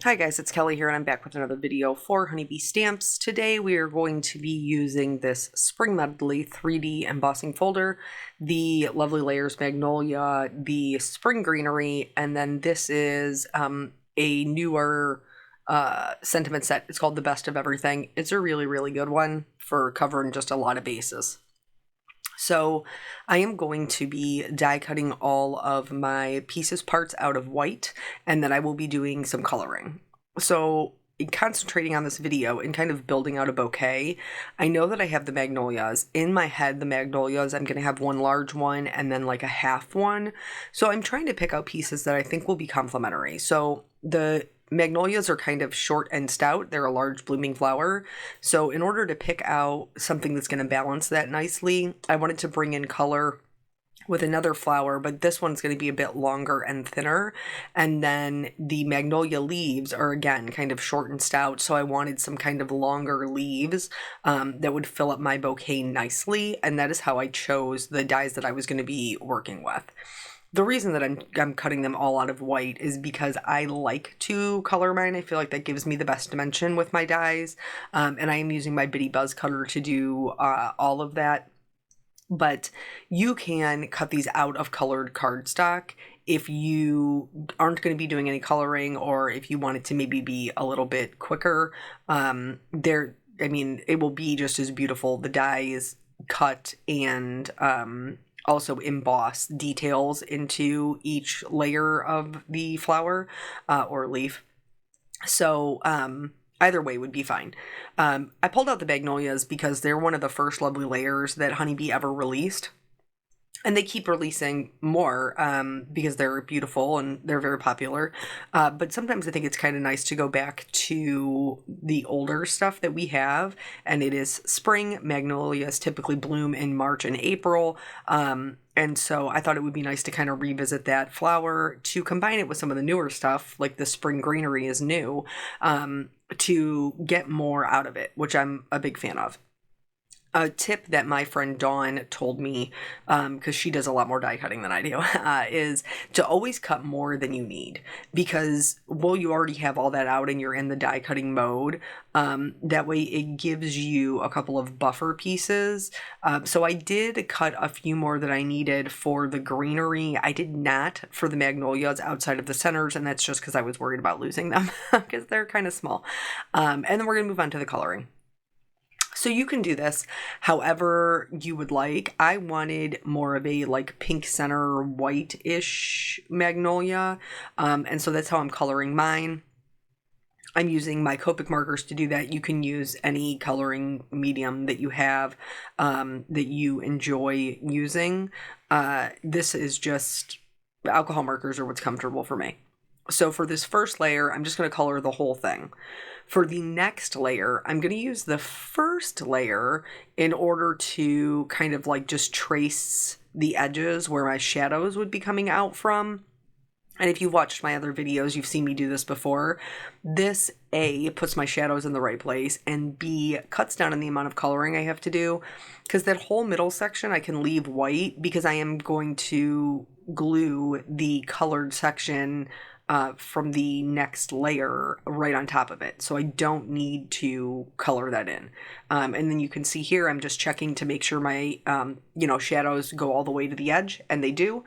Hi guys, it's Kelly here and I'm back with another video for Honeybee Stamps. Today we are going to be using this Spring Medley 3D embossing folder, the Lovely Layers Magnolia, the Spring Greenery, and then this is a newer sentiment set. It's called The Best of Everything. It's a really, really good one for covering just a lot of bases. So I am going to be die cutting all of my pieces parts out of white, and then I will be doing some coloring. So concentrating on this video and kind of building out a bouquet, I know that I have the Magnolias. In my head, the Magnolias, I'm going to have one large one and then like a half one. So I'm trying to pick out pieces that I think will be complementary. So the Magnolias are kind of short and stout. They're a large blooming flower. So in order to pick out something that's going to balance that nicely, I wanted to bring in color with another flower, but this one's going to be a bit longer and thinner. And then the Magnolia leaves are again kind of short and stout. So I wanted some kind of longer leaves that would fill up my bouquet nicely. And that is how I chose the dies that I was going to be working with. The reason that I'm cutting them all out of white is because I like to color mine. I feel like that gives me the best dimension with my dies. And I am using my Bitty Buzz cutter to do all of that. But you can cut these out of colored cardstock if you aren't going to be doing any coloring, or if you want it to maybe be a little bit quicker. It will be just as beautiful. The die is cut and also emboss details into each layer of the flower or leaf. So either way would be fine. I pulled out the Magnolias because they're one of the first Lovely Layers that Honeybee ever released. And they keep releasing more because they're beautiful and they're very popular. But sometimes I think it's kind of nice to go back to the older stuff that we have. And it is spring. Magnolias typically bloom in March and April. And so I thought it would be nice to kind of revisit that flower to combine it with some of the newer stuff, like the Spring Greenery is new, to get more out of it, which I'm a big fan of. A tip that my friend Dawn told me, because she does a lot more die cutting than I do, is to always cut more than you need. Because, well, you already have all that out and you're in the die cutting mode. That way it gives you a couple of buffer pieces. So I did cut a few more than I needed for the greenery. I did not for the Magnolias outside of the centers, and that's just because I was worried about losing them because they're kind of small. And then we're going to move on to the coloring. So you can do this however you would like. I wanted more of a like pink center white-ish magnolia. And so that's how I'm coloring mine. I'm using my Copic markers to do that. You can use any coloring medium that you have that you enjoy using. This is just alcohol markers are what's comfortable for me. So for this first layer, I'm just going to color the whole thing. For the next layer, I'm going to use the first layer in order to kind of like just trace the edges where my shadows would be coming out from. And if you've watched my other videos, you've seen me do this before. This A puts my shadows in the right place, and B cuts down on the amount of coloring I have to do, because that whole middle section I can leave white because I am going to glue the colored section from the next layer right on top of it. So I don't need to color that in. And then you can see here, I'm just checking to make sure my, shadows go all the way to the edge, and they do.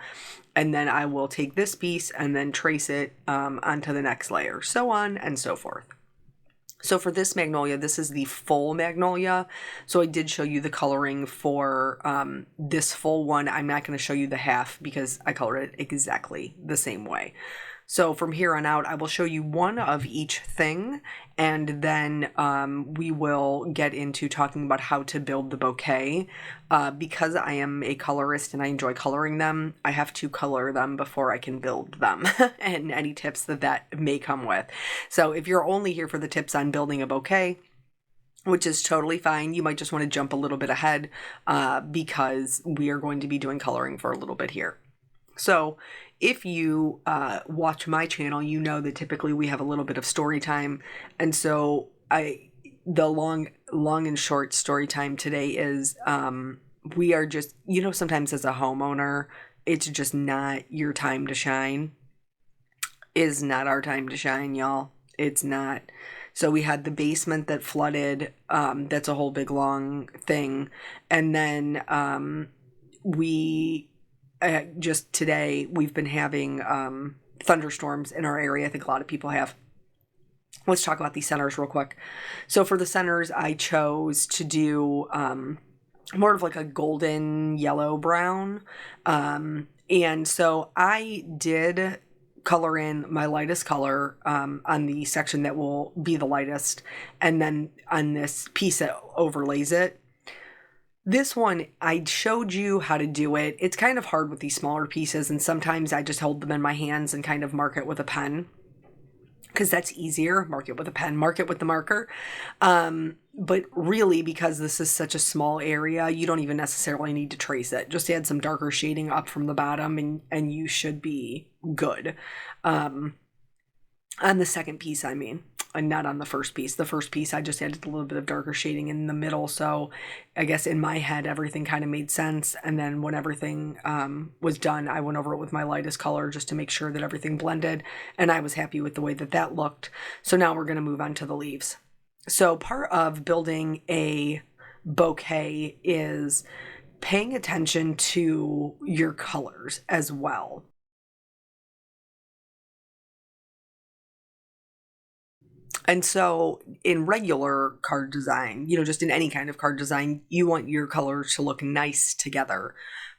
And then I will take this piece and then trace it onto the next layer, so on and so forth. So for this Magnolia, this is the full Magnolia. So I did show you the coloring for this full one. I'm not going to show you the half because I colored it exactly the same way. So from here on out, I will show you one of each thing, and then we will get into talking about how to build the bouquet. Because I am a colorist and I enjoy coloring them, I have to color them before I can build them, and any tips that may come with. So if you're only here for the tips on building a bouquet, which is totally fine, you might just want to jump a little bit ahead because we are going to be doing coloring for a little bit here. So if you watch my channel, you know that typically we have a little bit of story time. And so the long and short story time today is we are just, sometimes as a homeowner, it's just not your time to shine. Is not our time to shine, y'all. It's not. So we had the basement that flooded. That's a whole big long thing. And then we just today we've been having thunderstorms in our area. I think a lot of people have. Let's talk about these centers real quick. So for the centers, I chose to do more of like a golden yellow brown. And so I did color in my lightest color on the section that will be the lightest, and then on this piece that overlays it. This one, I showed you how to do it. It's kind of hard with these smaller pieces, and sometimes I just hold them in my hands and kind of mark it with a pen, because that's easier. Mark it with a pen, mark it with the marker. But really, because this is such a small area, you don't even necessarily need to trace it. Just add some darker shading up from the bottom and you should be good. On the second piece, I mean, and not on the first piece. The first piece, I just added a little bit of darker shading in the middle. So I guess in my head, everything kind of made sense. And then when everything was done, I went over it with my lightest color just to make sure that everything blended. And I was happy with the way that that looked. So now we're going to move on to the leaves. So part of building a bouquet is paying attention to your colors as well. And so in regular card design, just in any kind of card design, you want your colors to look nice together,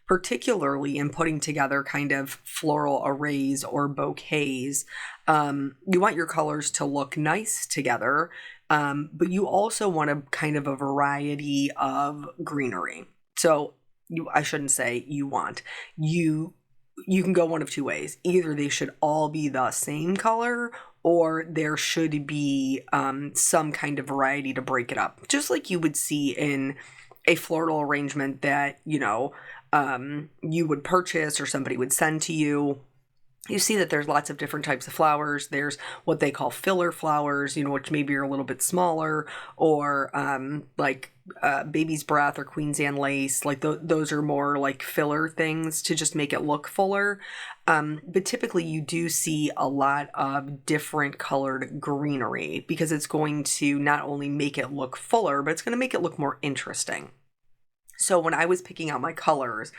particularly in putting together kind of floral arrays or bouquets. You want your colors to look nice together, but you also want a kind of a variety of greenery. So I shouldn't say you want. You can go one of two ways. Either they should all be the same color, or there should be some kind of variety to break it up. Just like you would see in a floral arrangement that, you would purchase or somebody would send to you. You see that there's lots of different types of flowers. There's what they call filler flowers, which maybe are a little bit smaller, or like baby's breath or Queen's Anne lace. Like those are more like filler things to just make it look fuller. But typically you do see a lot of different colored greenery because it's going to not only make it look fuller, but it's going to make it look more interesting. So when I was picking out my colors,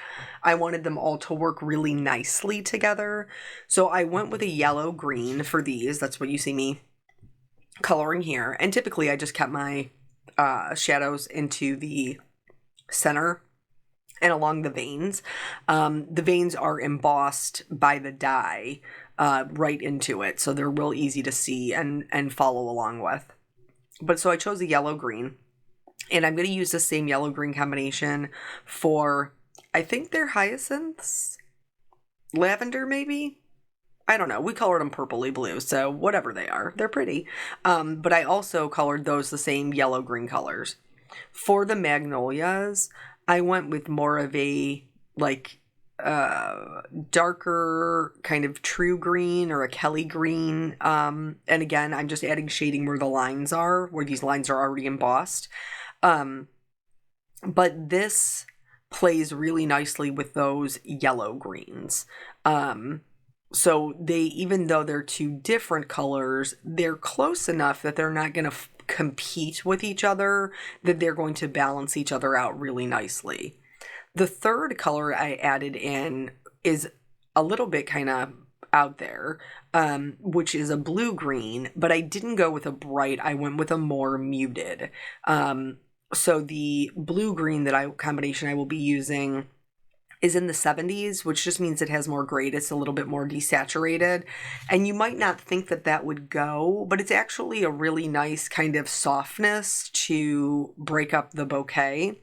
I wanted them all to work really nicely together. So I went with a yellow green for these. That's what you see me coloring here. And typically I just kept my shadows into the center and along the veins. The veins are embossed by the dye right into it. So they're real easy to see and follow along with. But so I chose a yellow green. And I'm going to use the same yellow-green combination for, I think they're hyacinths? Lavender, maybe? I don't know. We colored them purpley blue, so whatever they are. They're pretty. But I also colored those the same yellow-green colors. For the Magnolias, I went with more of a, darker kind of true green or a Kelly green. And again, I'm just adding shading where the lines are, where these lines are already embossed. But this plays really nicely with those yellow greens. So they, even though they're two different colors, they're close enough that they're not going to compete with each other, that they're going to balance each other out really nicely. The third color I added in is a little bit kind of out there, which is a blue-green, but I didn't go with a bright. I went with a more muted. So the blue-green combination I will be using is in the 70s, which just means it has more grade. It's a little bit more desaturated. And you might not think that that would go, but it's actually a really nice kind of softness to break up the bouquet.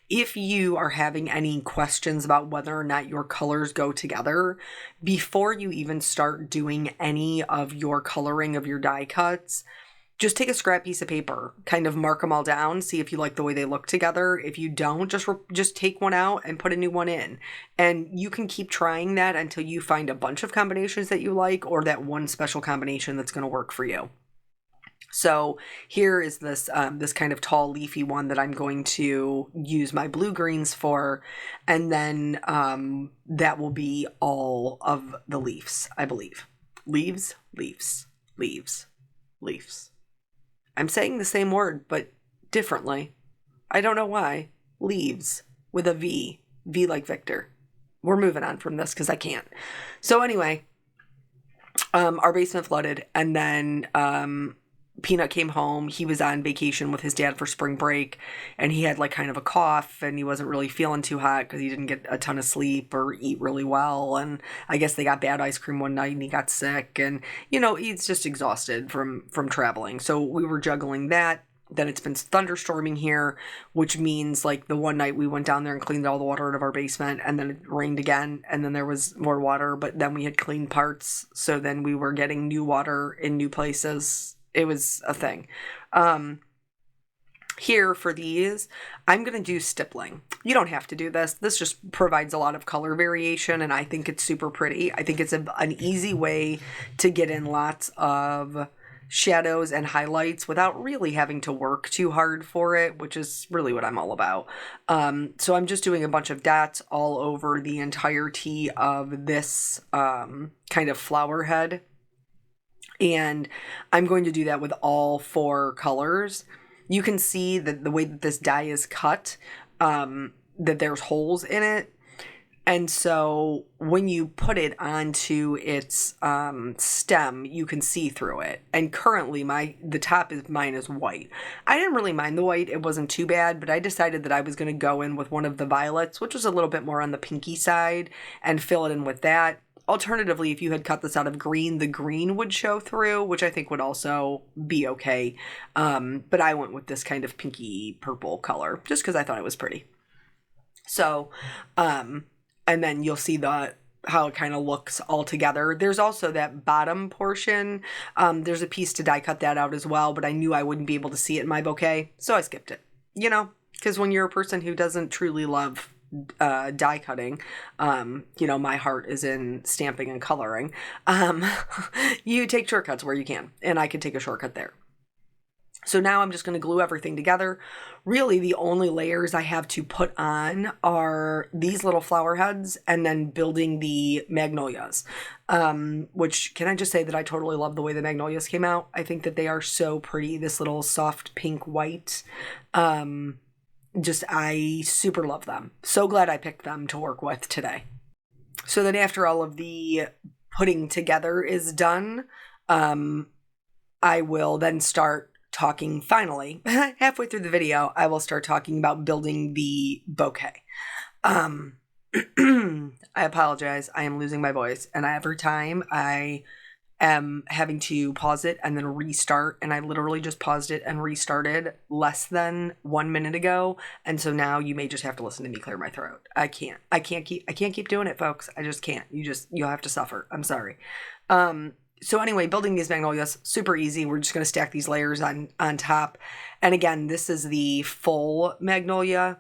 If you are having any questions about whether or not your colors go together, before you even start doing any of your coloring of your die cuts, just take a scrap piece of paper, kind of mark them all down, see if you like the way they look together. If you don't, just take one out and put a new one in. And you can keep trying that until you find a bunch of combinations that you like, or that one special combination that's going to work for you. So here is this this kind of tall leafy one that I'm going to use my blue greens for, and then that will be all of the leaves, I believe. Leaves. leaves. I'm saying the same word, but differently. I don't know why. Leaves with a V. V like Victor. We're moving on from this because I can't. So anyway, our basement flooded, and then Peanut came home. He was on vacation with his dad for spring break, and he had like kind of a cough, and he wasn't really feeling too hot because he didn't get a ton of sleep or eat really well. And I guess they got bad ice cream one night and he got sick, and he's just exhausted from traveling. So we were juggling that. Then it's been thunderstorming here, which means like the one night we went down there and cleaned all the water out of our basement, and then it rained again, and then there was more water, but then we had cleaned parts, so then we were getting new water in new places. It was a thing. Here for these, I'm going to do stippling. You don't have to do this. This just provides a lot of color variation, and I think it's super pretty. I think it's an easy way to get in lots of shadows and highlights without really having to work too hard for it, which is really what I'm all about. So I'm just doing a bunch of dots all over the entirety of this kind of flower head. And I'm going to do that with all 4 colors. You can see that the way that this die is cut, that there's holes in it. And so when you put it onto its stem, you can see through it. And currently the top of mine is white. I didn't really mind the white. It wasn't too bad, but I decided that I was going to go in with one of the violets, which was a little bit more on the pinky side, and fill it in with that. Alternatively, if you had cut this out of green, the green would show through, which I think would also be okay. But I went with this kind of pinky purple color just because I thought it was pretty. So, and then you'll see how it kind of looks all together. There's also that bottom portion. There's a piece to die cut that out as well, but I knew I wouldn't be able to see it in my bouquet, so I skipped it. Because when you're a person who doesn't truly love die cutting, my heart is in stamping and coloring. You take shortcuts where you can, and I could take a shortcut there. So now I'm just going to glue everything together. Really, the only layers I have to put on are these little flower heads and then building the Magnolias, which, can I just say that I totally love the way the Magnolias came out? I think that they are so pretty. This little soft pink white. I super love them. So glad I picked them to work with today. So then after all of the putting together is done, I will then start talking, finally, halfway through the video, I will start talking about building the bouquet. I apologize. I am losing my voice, and every time I am having to pause it and then restart, and I literally just paused it and restarted less than 1 minute ago, and so now you may just have to listen to me clear my throat. I can't keep doing it, folks. I just can't. You'll have to suffer. I'm sorry. So anyway, building these Magnolias, super easy. We're just going to stack these layers on top. And again, this is the full Magnolia.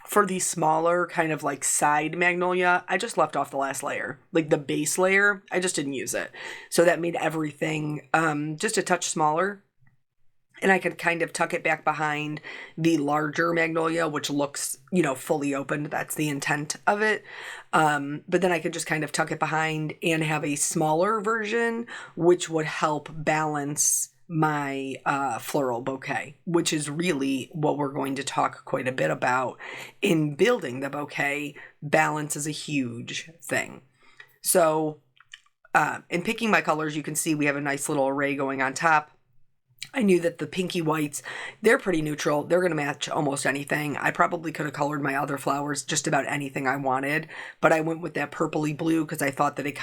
For the smaller kind of like side Magnolia, I just left off the last layer. Like the base layer, I just didn't use it. So that made everything just a touch smaller. And I could kind of tuck it back behind the larger Magnolia, which looks, fully opened. That's the intent of it. But then I could just kind of tuck it behind and have a smaller version, which would help balance my floral bouquet, which is really what we're going to talk quite a bit about in building the bouquet. Balance is a huge thing. So in picking my colors, you can see we have a nice little array going on top. I knew that the pinky whites, they're pretty neutral. They're going to match almost anything. I probably could have colored my other flowers just about anything I wanted, but I went with that purpley blue because I thought that it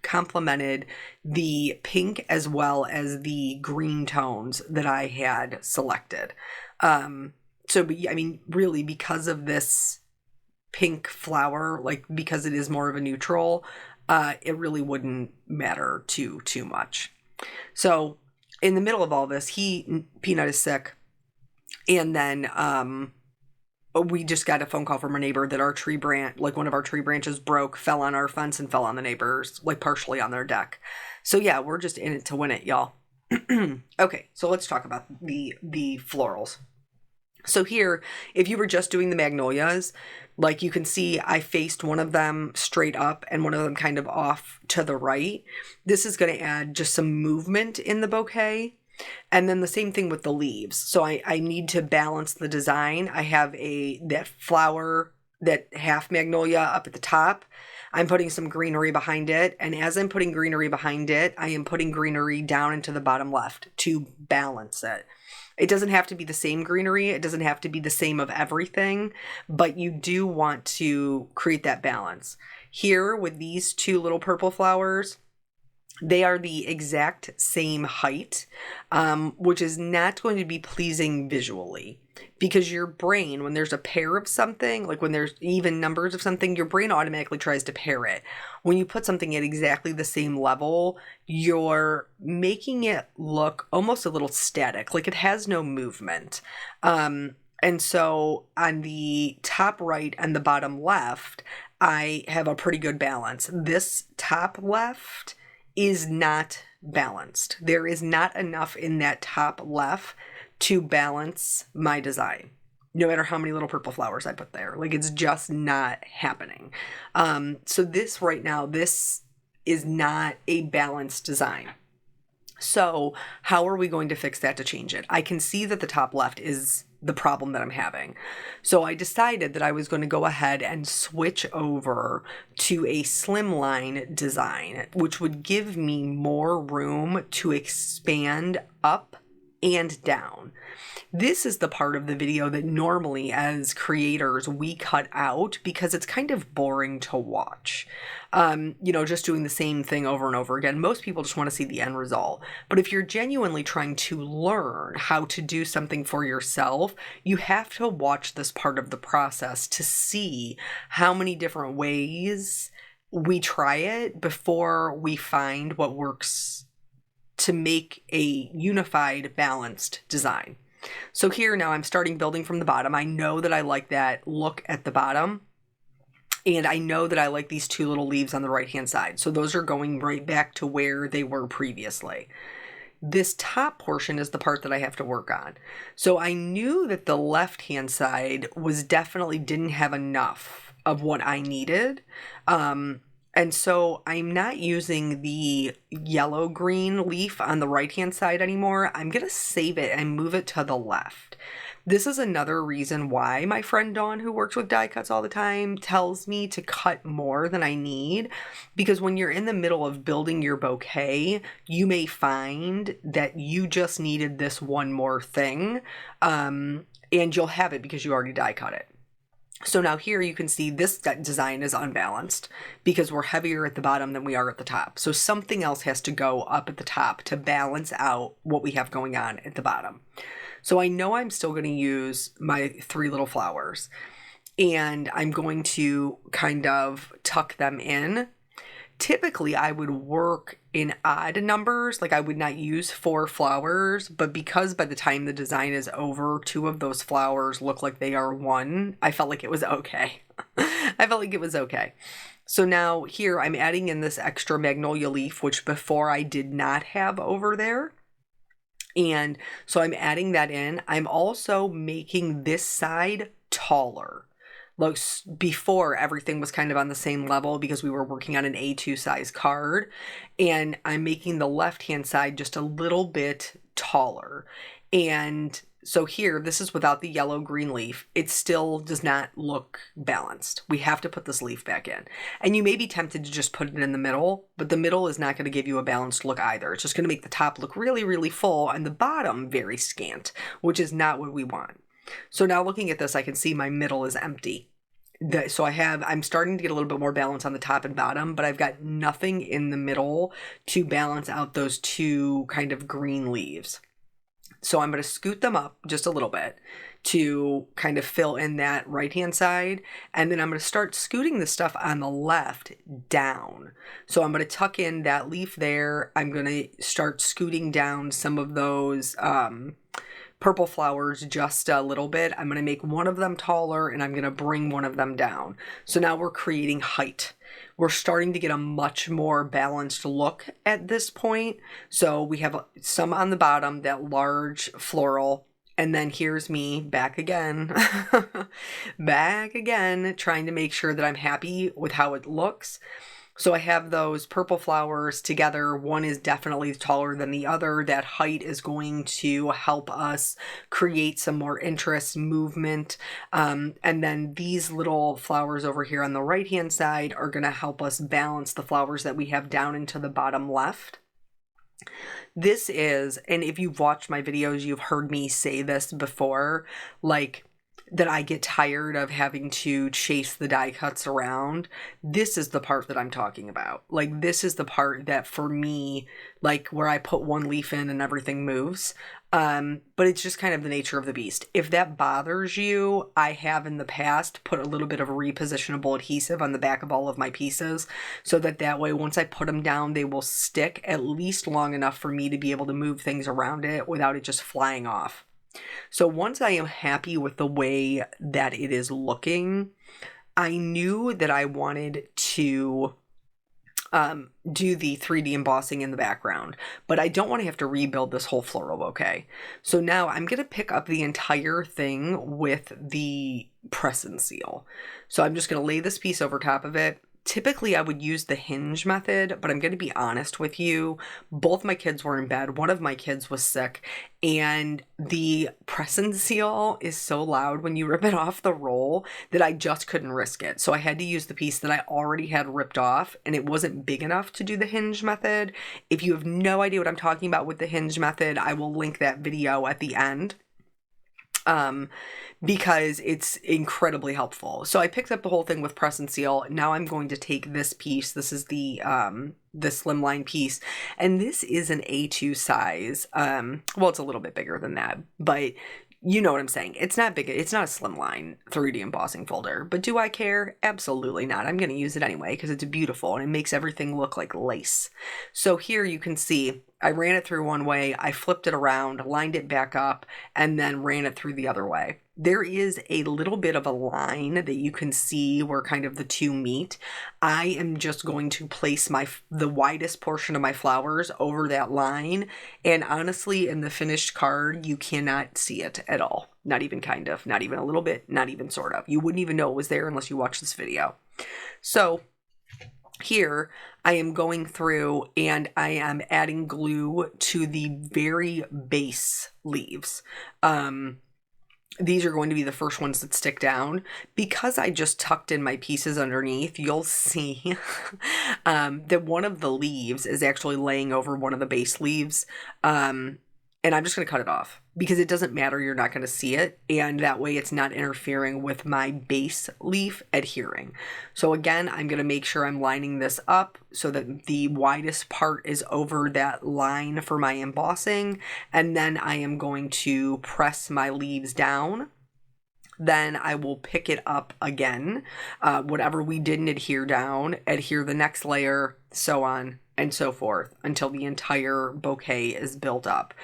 complemented the pink as well as the green tones that I had selected. Really, because of this pink flower, because it is more of a neutral, it really wouldn't matter too much. So in the middle of all this, Peanut is sick, and then we just got a phone call from our neighbor that our tree branch, one of our tree branches broke, fell on our fence, and fell on the neighbors, partially on their deck. So yeah, we're just in it to win it, y'all. Okay, so let's talk about the florals. So here, if you were just doing the magnolias, like you can see I faced one of them straight up and one of them kind of off to the right. This is going to add just some movement in the bouquet. And then the same thing with the leaves. So I need to balance the design. I have that flower, that half magnolia up at the top. I'm putting some greenery behind it. And as I'm putting greenery behind it, I am putting greenery down into the bottom left to balance it. It doesn't have to be the same greenery. It doesn't have to be the same of everything, but you do want to create that balance. Here with these two little purple flowers, they are the exact same height, which is not going to be pleasing visually, because your brain, when there's a pair of something, like when there's even numbers of something, your brain automatically tries to pair it. When you put something at exactly the same level, you're making it look almost a little static, like it has no movement. And so on the top right and the bottom left, I have a pretty good balance. This top left is not balanced. There is not enough in that top left to balance my design, no matter how many little purple flowers I put there. Like, it's just not happening. So this right now, this is not a balanced design. So how are we going to fix that to change it? I can see that the top left is the problem that I'm having. So I decided that I was going to go ahead and switch over to a slimline design, which would give me more room to expand up and down. This is the part of the video that normally as creators we cut out because it's kind of boring to watch. Just doing the same thing over and over again. Most people just want to see the end result. But if you're genuinely trying to learn how to do something for yourself, you have to watch this part of the process to see how many different ways we try it before we find what works to make a unified, balanced design. So here now I'm starting building from the bottom. I know that I like that look at the bottom. And I know that I like these two little leaves on the right-hand side. So those are going right back to where they were previously. This top portion is the part that I have to work on. So I knew that the left-hand side didn't have enough of what I needed. And so I'm not using the yellow-green leaf on the right-hand side anymore. I'm going to save it and move it to the left. This is another reason why my friend Dawn, who works with die cuts all the time, tells me to cut more than I need. Because when you're in the middle of building your bouquet, you may find that you just needed this one more thing. And you'll have it because you already die cut it. So now here you can see this design is unbalanced because we're heavier at the bottom than we are at the top. So something else has to go up at the top to balance out what we have going on at the bottom. So I know I'm still going to use my three little flowers and I'm going to kind of tuck them in. Typically I would work in odd numbers, like I would not use 4 flowers, but because by the time the design is over, 2 of those flowers look like they are 1, I felt like it was okay. So now here I'm adding in this extra magnolia leaf, which before I did not have over there. And so I'm adding that in. I'm also making this side taller. Like before, everything was kind of on the same level because we were working on an A2 size card. And I'm making the left-hand side just a little bit taller. And so here, this is without the yellow-green leaf. It still does not look balanced. We have to put this leaf back in. And you may be tempted to just put it in the middle, but the middle is not going to give you a balanced look either. It's just going to make the top look really, really full and the bottom very scant, which is not what we want. So now looking at this, I can see my middle is empty. So I'm starting to get a little bit more balance on the top and bottom, but I've got nothing in the middle to balance out those 2 kind of green leaves. So I'm going to scoot them up just a little bit to kind of fill in that right-hand side. And then I'm going to start scooting the stuff on the left down. So I'm going to tuck in that leaf there. I'm going to start scooting down some of those purple flowers just a little bit. I'm going to make one of them taller and I'm going to bring one of them down. So now we're creating height. We're starting to get a much more balanced look at this point. So we have some on the bottom, that large floral And then here's me back again, back again, trying to make sure that I'm happy with how it looks. So I have those purple flowers together. One is definitely taller than the other. That height is going to help us create some more interest, movement. And then these little flowers over here on the right-hand side are going to help us balance the flowers that we have down into the bottom left. This is, and if you've watched my videos, you've heard me say this before, like, that I get tired of having to chase the die cuts around. This is the part that I'm talking about. Like, this is the part that for me, like, where I put one leaf in and everything moves. But it's just kind of the nature of the beast. If that bothers you, I have in the past put a little bit of repositionable adhesive on the back of all of my pieces so that way, once I put them down, they will stick at least long enough for me to be able to move things around it without it just flying off. So once I am happy with the way that it is looking, I knew that I wanted to do the 3D embossing in the background, but I don't want to have to rebuild this whole floral bouquet. So now I'm going to pick up the entire thing with the press and seal. So I'm just going to lay this piece over top of it. Typically, I would use the hinge method, but I'm going to be honest with you. Both my kids were in bed. One of my kids was sick, and the press and seal is so loud when you rip it off the roll that I just couldn't risk it. So I had to use the piece that I already had ripped off, and it wasn't big enough to do the hinge method. If you have no idea what I'm talking about with the hinge method, I will link that video at the end. Because it's incredibly helpful. So I picked up the whole thing with press and seal. Now I'm going to take this piece. This is the slimline piece, and this is an A2 size. Well, it's a little bit bigger than that, but you know what I'm saying. It's not big. It's not a slimline 3D embossing folder, but do I care? Absolutely not. I'm going to use it anyway because it's beautiful and it makes everything look like lace. So here you can see I ran it through one way, I flipped it around, lined it back up, and then ran it through the other way. There is a little bit of a line that you can see where kind of the two meet. I am just going to place the widest portion of my flowers over that line, and honestly, in the finished card, you cannot see it at all. Not even kind of, not even a little bit, not even sort of. You wouldn't even know it was there unless you watch this video. So here I am going through and I am adding glue to the very base leaves. These are going to be the first ones that stick down. Because I just tucked in my pieces underneath, you'll see that one of the leaves is actually laying over one of the base leaves. And I'm just going to cut it off because it doesn't matter. You're not going to see it. And that way it's not interfering with my base leaf adhering. So again, I'm going to make sure I'm lining this up so that the widest part is over that line for my embossing. And then I am going to press my leaves down. Then I will pick it up again. Whatever we didn't adhere down, adhere the next layer, so on and so forth until the entire bouquet is built up.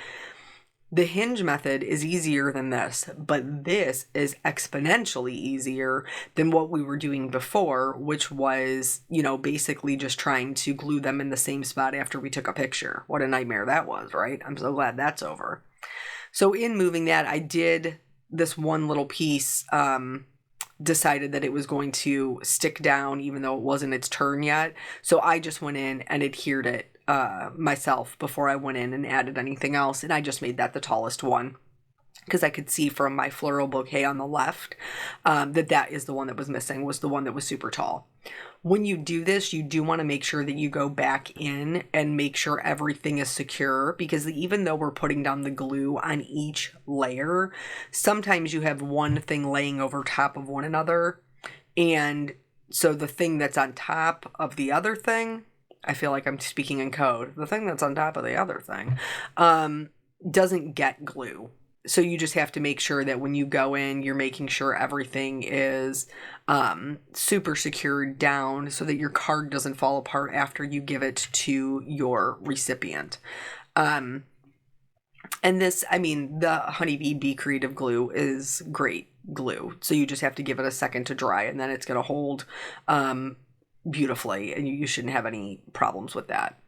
The hinge method is easier than this, but this is exponentially easier than what we were doing before, which was, basically just trying to glue them in the same spot after we took a picture. What a nightmare that was, right? I'm so glad that's over. So in moving that, I did this one little piece, decided that it was going to stick down even though it wasn't its turn yet. So I just went in and adhered it myself before I went in and added anything else. And I just made that the tallest one because I could see from my floral bouquet on the left that is the one that was missing, was the one that was super tall. When you do this, you do want to make sure that you go back in and make sure everything is secure, because even though we're putting down the glue on each layer, sometimes you have one thing laying over top of one another. And so the thing that's on top of the other thing, I feel like I'm speaking in code, the thing that's on top of the other thing doesn't get glue. So you just have to make sure that when you go in, you're making sure everything is super secured down so that your card doesn't fall apart after you give it to your recipient. And this, the Honeybee Bee Creative Glue is great glue. So you just have to give it a second to dry, and then it's going to hold beautifully, and you shouldn't have any problems with that.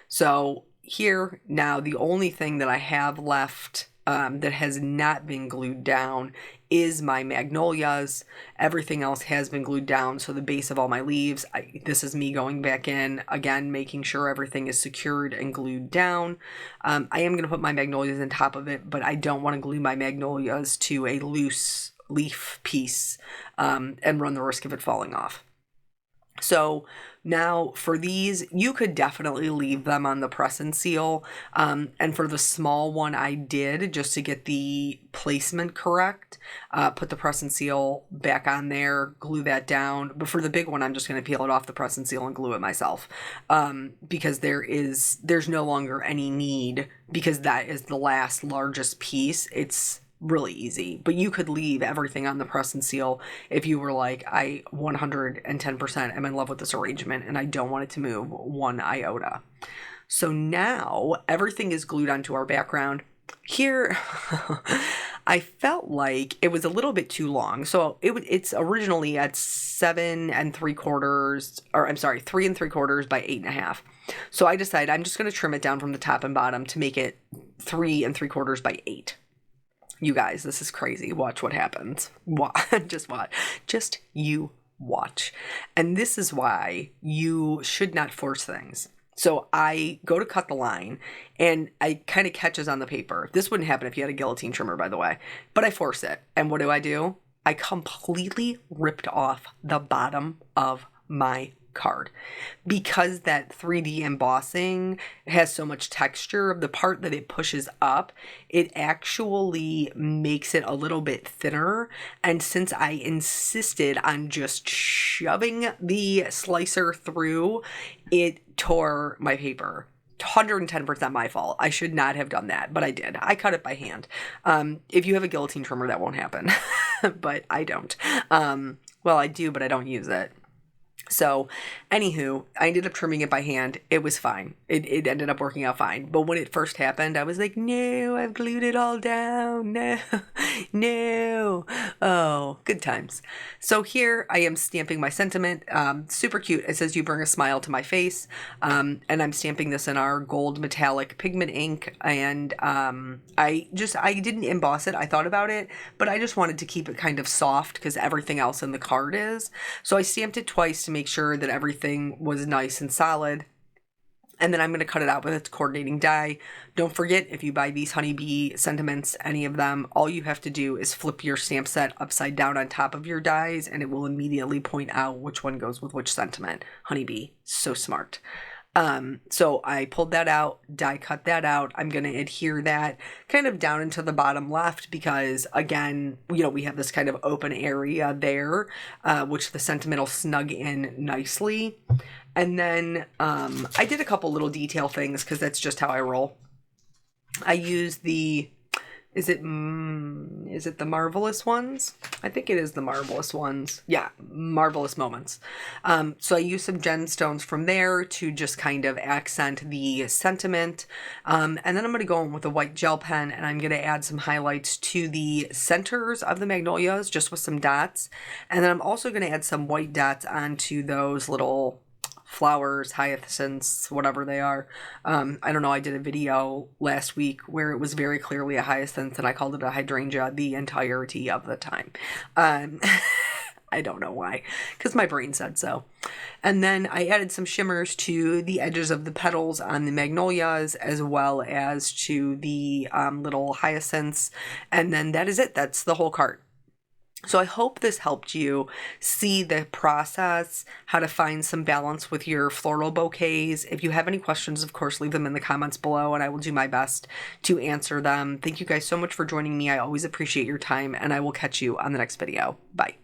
So here now, the only thing that I have left that has not been glued down is my Magnolias. Everything else has been glued down, so the base of all my leaves, this is me going back in, again, making sure everything is secured and glued down. I am going to put my Magnolias on top of it, but I don't want to glue my Magnolias to a loose leaf piece and run the risk of it falling off. So now for these, you could definitely leave them on the press and seal. And for the small one I did, just to get the placement correct, put the press and seal back on there, glue that down. But for the big one, I'm just going to peel it off the press and seal and glue it myself. Because there's no longer any need, because that is the last largest piece. It's really easy, but you could leave everything on the press and seal if you were like, I 110% am in love with this arrangement and I don't want it to move one iota. So now everything is glued onto our background. Here, I felt like it was a little bit too long. So it's originally at 3 3/4 by 8.5. So I decided I'm just going to trim it down from the top and bottom to make it 3 3/4 by 8. You guys, this is crazy. Watch what happens. Just watch. Just you watch. And this is why you should not force things. So I go to cut the line and I kind of catches on the paper. This wouldn't happen if you had a guillotine trimmer, by the way. But I force it. And what do? I completely ripped off the bottom of my card, because that 3D embossing has so much texture. The part that it pushes up, it actually makes it a little bit thinner. And since I insisted on just shoving the slicer through, it tore my paper. 110% my fault. I should not have done that, but I did. I cut it by hand. If you have a guillotine trimmer, that won't happen, but I don't. Well, I do, but I don't use it. So, anywho, I ended up trimming it by hand. It was fine. It ended up working out fine. But when it first happened, I was like, no, I've glued it all down. No, no. Oh, good times. So here I am stamping my sentiment. Super cute. It says, you bring a smile to my face. And I'm stamping this in our gold metallic pigment ink. And I didn't emboss it. I thought about it, but I just wanted to keep it kind of soft because everything else in the card is. So I stamped it twice to make sure that everything was nice and solid. And then I'm going to cut it out with its coordinating die. Don't forget, if you buy these honeybee sentiments, any of them, all you have to do is flip your stamp set upside down on top of your dies, and it will immediately point out which one goes with which sentiment. Honeybee, so smart. So I pulled that out, die cut that out. I'm going to adhere that kind of down into the bottom left because, again, we have this kind of open area there, which the sentiment will snug in nicely. And then I did a couple little detail things because that's just how I roll. I use is it the Marvelous ones? I think it is the Marvelous ones. Yeah, Marvelous Moments. So I use some gemstones from there to just kind of accent the sentiment. And then I'm going to go in with a white gel pen and I'm going to add some highlights to the centers of the Magnolias just with some dots. And then I'm also going to add some white dots onto those little flowers, hyacinths, whatever they are. I don't know, I did a video last week where it was very clearly a hyacinth and I called it a hydrangea the entirety of the time. I don't know why, because my brain said so. And then I added some shimmers to the edges of the petals on the Magnolias as well as to the little hyacinths. And then that is it. That's the whole cart. So I hope this helped you see the process, how to find some balance with your floral bouquets. If you have any questions, of course, leave them in the comments below and I will do my best to answer them. Thank you guys so much for joining me. I always appreciate your time and I will catch you on the next video. Bye.